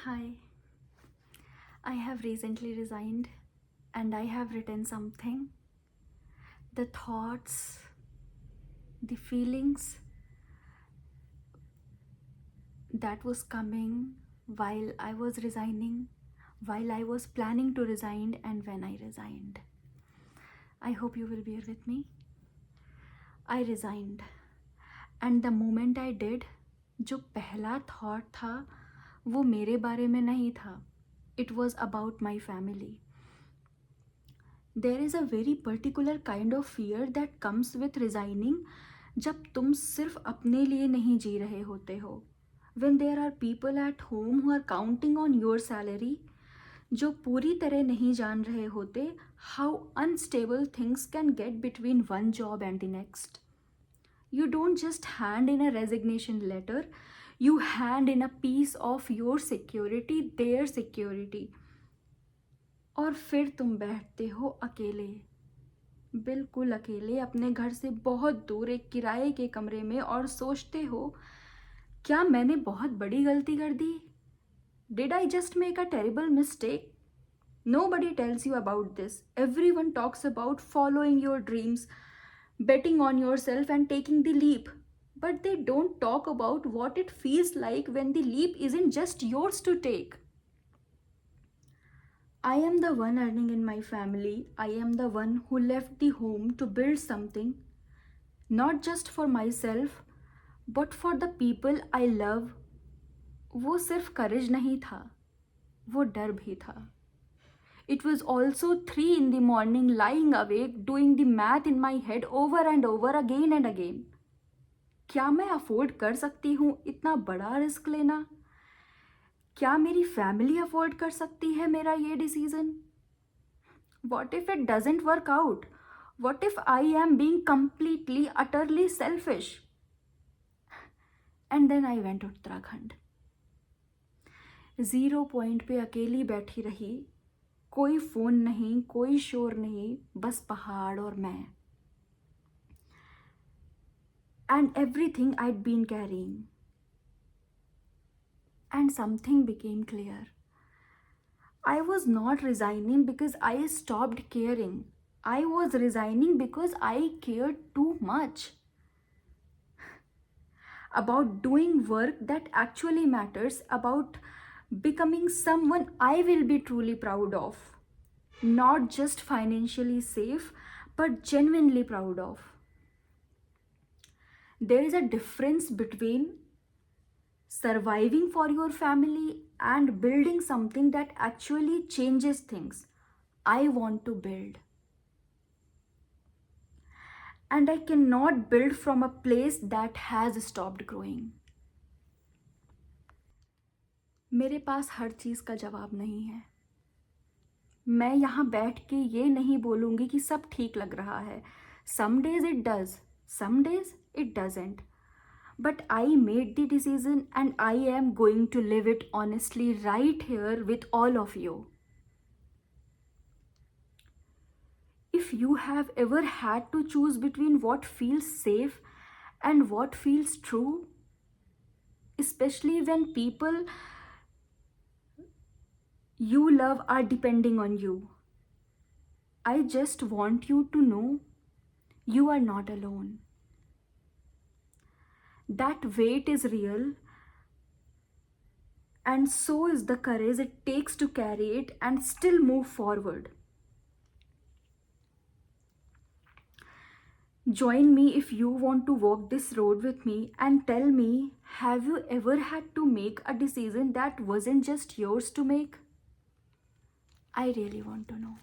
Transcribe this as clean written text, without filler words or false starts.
Hi, I have recently resigned and I have written something. The thoughts, the feelings that was coming while I was resigning, while I was planning to resign, and when I resigned. I hope you will bear with me. I resigned, and the moment I did, जो पहला thought था वो मेरे बारे में नहीं था. It was about my family. There is a very particular kind of fear that comes with resigning जब तुम सिर्फ अपने लिए नहीं जी रहे होते हो. When there are people at home who are counting on your salary, जो पूरी तरह नहीं जान रहे होते how unstable things can get between one job and the next. You don't just hand in a resignation letter, you hand in a piece of your security, their security. और फिर तुम बैठते हो अकेले, बिल्कुल अकेले अपने घर से बहुत दूर एक किराए के कमरे में और सोचते हो क्या मैंने बहुत बड़ी गलती कर दी? Did I just make a terrible mistake? Nobody tells you about this. Everyone talks about following your dreams, betting on yourself and taking the leap. But they don't talk about what it feels like when the leap isn't just yours to take. I am the one earning in my family. I am the one who left the home to build something, not just for myself, but for the people I love. वो सिर्फ courage नहीं था, वो डर भी था. It was also 3 in the morning, lying awake, doing the math in my head over and over again and again. क्या मैं अफोर्ड कर सकती हूँ इतना बड़ा रिस्क लेना? क्या मेरी फैमिली अफोर्ड कर सकती है मेरा ये decision? What if it doesn't work out? What if I am being completely, utterly selfish? And then I went to Uttarakhand. 0 point पे अकेली बैठी रही, कोई फ़ोन नहीं, कोई शोर नहीं, बस पहाड़ और मैं. And everything I'd been carrying. And something became clear. I was not resigning because I stopped caring. I was resigning because I cared too much about doing work that actually matters, about becoming someone I will be truly proud of. Not just financially safe, but genuinely proud of. There is a difference between surviving for your family and building something that actually changes things. I want to build. And I cannot build from a place that has stopped growing. मेरे पास हर चीज़ का जवाब नहीं है. मैं यहाँ बैठ के ये नहीं बोलूँगी कि सब ठीक लग रहा है. Some days it does, some days it doesn't. But I made the decision and I am going to live it honestly right here with all of you. If you have ever had to choose between what feels safe and what feels true, especially when people you love are depending on you, I just want you to know you are not alone. That weight is real, and so is the courage it takes to carry it and still move forward. Join me if you want to walk this road with me and tell me, have you ever had to make a decision that wasn't just yours to make? I really want to know.